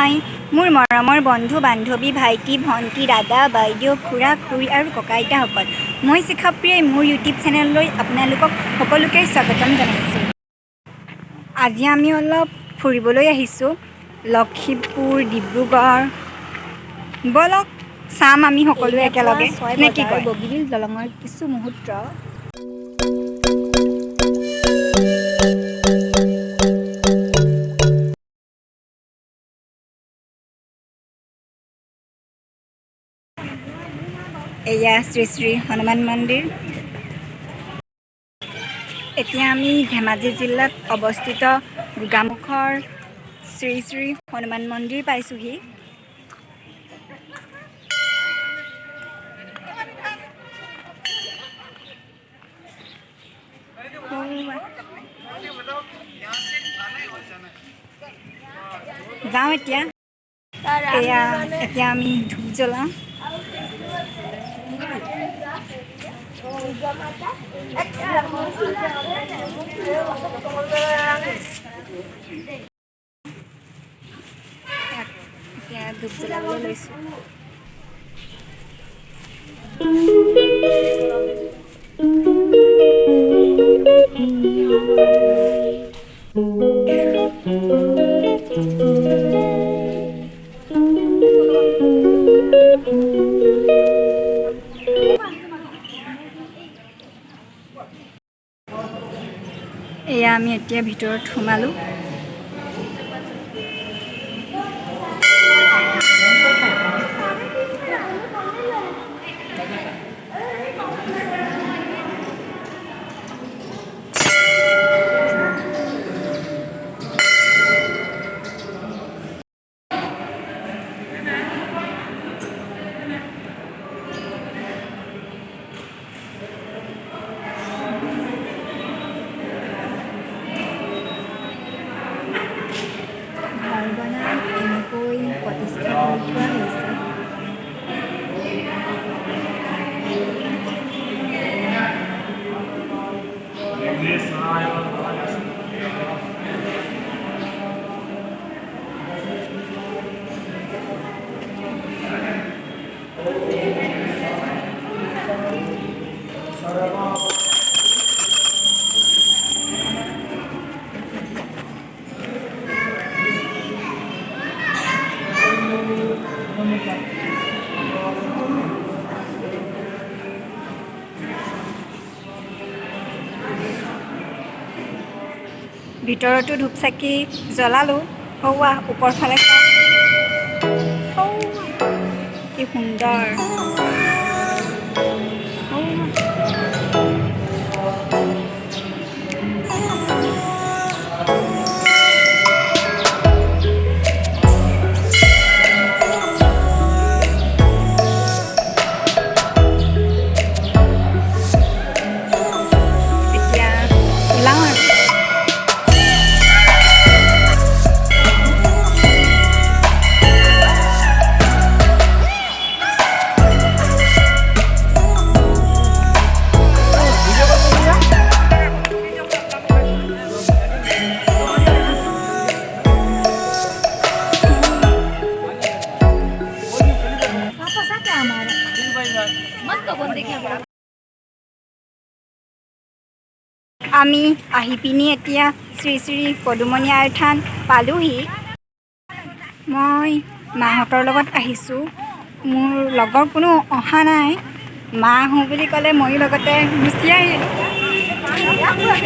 হাই মোৰ মৰমৰ বন্ধু বান্ধৱী ভাইটি ভণ্টি দাদা বাইদেউ খুৰা খুৰী আৰু ককা আইতাসকল মই শিখাপ্ৰিয়াই মোৰ ইউটিউব চেনেললৈ আপোনালোকক সকলোকে স্বাগতম জনাইছোঁ। আজি আমি অলপ ফুৰিবলৈ আহিছোঁ লখিমপুৰ ডিব্ৰুগড়। বলক চাম আমি সকলোৱে একেলগে নে কি কয়? বগীবিল দলঙৰ কিছু মুহূৰ্ত এয়া শ্ৰী শ্ৰী হনুমান মন্দিৰ। এতিয়া আমি ধেমাজি জিলাত অৱস্থিত গোগামুখৰ শ্ৰী শ্ৰী হনুমান মন্দিৰ পাইছোঁহি। যাওঁ এতিয়া আমি ধূপ জ্বলাওঁ। এতিয়া ধূপ জ্বলাবলৈ লৈছোঁ। এয়া আমি এতিয়া ভিতৰত সোমালোঁ। এনেকৈ প্ৰতিষ্ঠা কৰি থোৱা হৈছে। ভিতৰতো ধূপ চাকি জ্বলালোঁ। হৌৱা ওপৰ ফালে কি সুন্দৰ। এতিয়া ওলাওঁ আৰু আমি আহি পিনি এতিয়া শ্ৰী শ্ৰী পদুমণি আইৰ থান পালোঁহি। মই মাহঁতৰ লগত আহিছোঁ। মোৰ লগৰ কোনো অহা নাই। মা আহোঁ বুলি ক'লে ময়ো লগতে গুচি আহিলোঁ।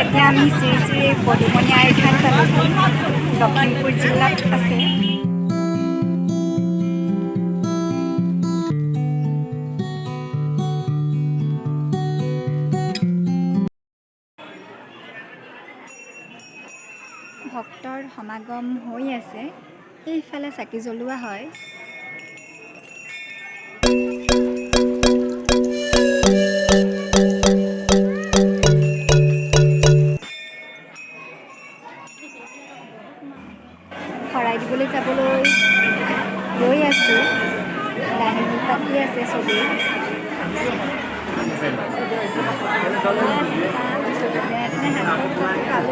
এতিয়া আমি শ্ৰী শ্ৰী পদুমণি আইৰ থান পালোঁহি। লখিমপুৰ জিলাত আছে। ভক্তৰ সমাগম হৈ আছে। এইফালে চাকি জ্বলোৱা হয়। শৰাই দিবলৈ যাবলৈ গৈ আছোঁ। লাইন পাতি আছে চবেই। পালোঁ আৰু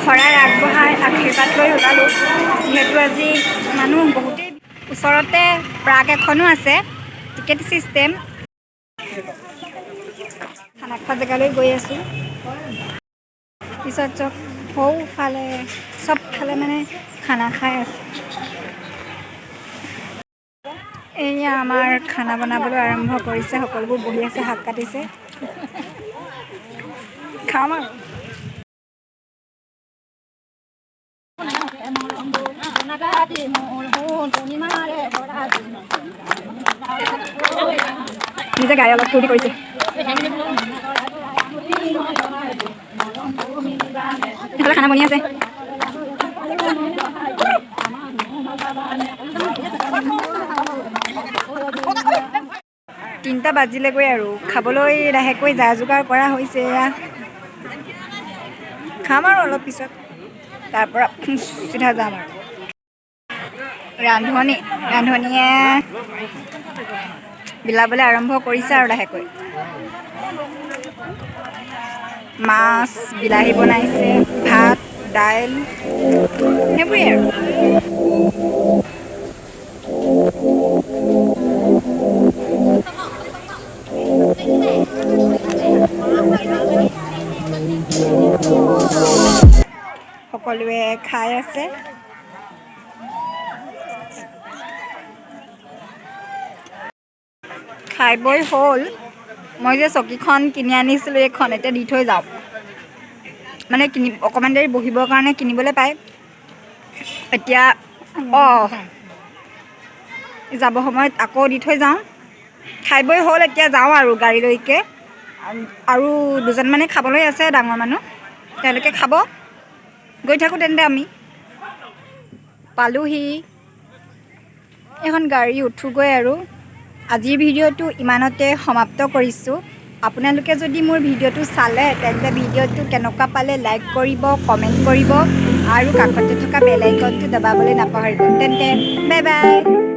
শৰাই আগবঢ়াই আশীৰ্বাদ লৈ ওলালোঁ। যিহেতু আজি মানুহ বহুতেই, ওচৰতে প্ৰাগ এখনো আছে, টিকেট ছিষ্টেম। খানা খোৱা জেগালৈ গৈ আছোঁ। পিছত সৌফালে চবফালে মানে খানা খাই আছে। এয়া আমাৰ খানা বনাবলৈ আৰম্ভ কৰিছে, সকলোবোৰ বহি আছে, শাক কাটিছে। খাম আৰু নিজে গাই অলপ ফূৰ্তি কৰিছে। এইফালে খানা বনি আছে। তিনিটা বাজিলেগৈ আৰু খাবলৈ লাহেকৈ যা যোগাৰ কৰা হৈছে। এয়া খাম আৰু অলপ পিছত, তাৰপৰা চিধা যাম আৰু। ৰান্ধনীয়ে বিলাবলৈ আৰম্ভ কৰিছে আৰু লাহেকৈ। মাছ, বিলাহী বনাইছে, ভাত, দাইল, সেইবোৰেই আৰু। সকলোৱে খাই আছে। খাই বৈ হ'ল। মই যে চকীখন কিনি আনিছিলোঁ, এইখন এতিয়া দি থৈ যাওঁ। মানে অকণমান দেৰি বহিবৰ কাৰণে কিনিবলৈ পায়। এতিয়া যাব সময়ত আকৌ দি থৈ যাওঁ। খাই বৈ হ'ল, এতিয়া যাওঁ আৰু গাড়ীলৈকে। আৰু দুজনমানে খাবলৈ আছে, ডাঙৰ মানুহ, তেওঁলোকে খাব। গৈ থাকোঁ তেন্তে। আমি পালোহি, এখন গাড়ী উঠোগৈ আৰু। আজিৰ ভিডিঅ'টো ইমানতে সমাপ্ত কৰিছোঁ। আপোনালোকে যদি মোৰ ভিডিঅ'টো চালে তেন্তে ভিডিঅ'টো কেনেকুৱা পালে লাইক কৰিব, কমেণ্ট কৰিব আৰু কাষতে থকা বেল আইকনটো দবাবলৈ নাপাহৰিব। তেন্তে বাই বাই।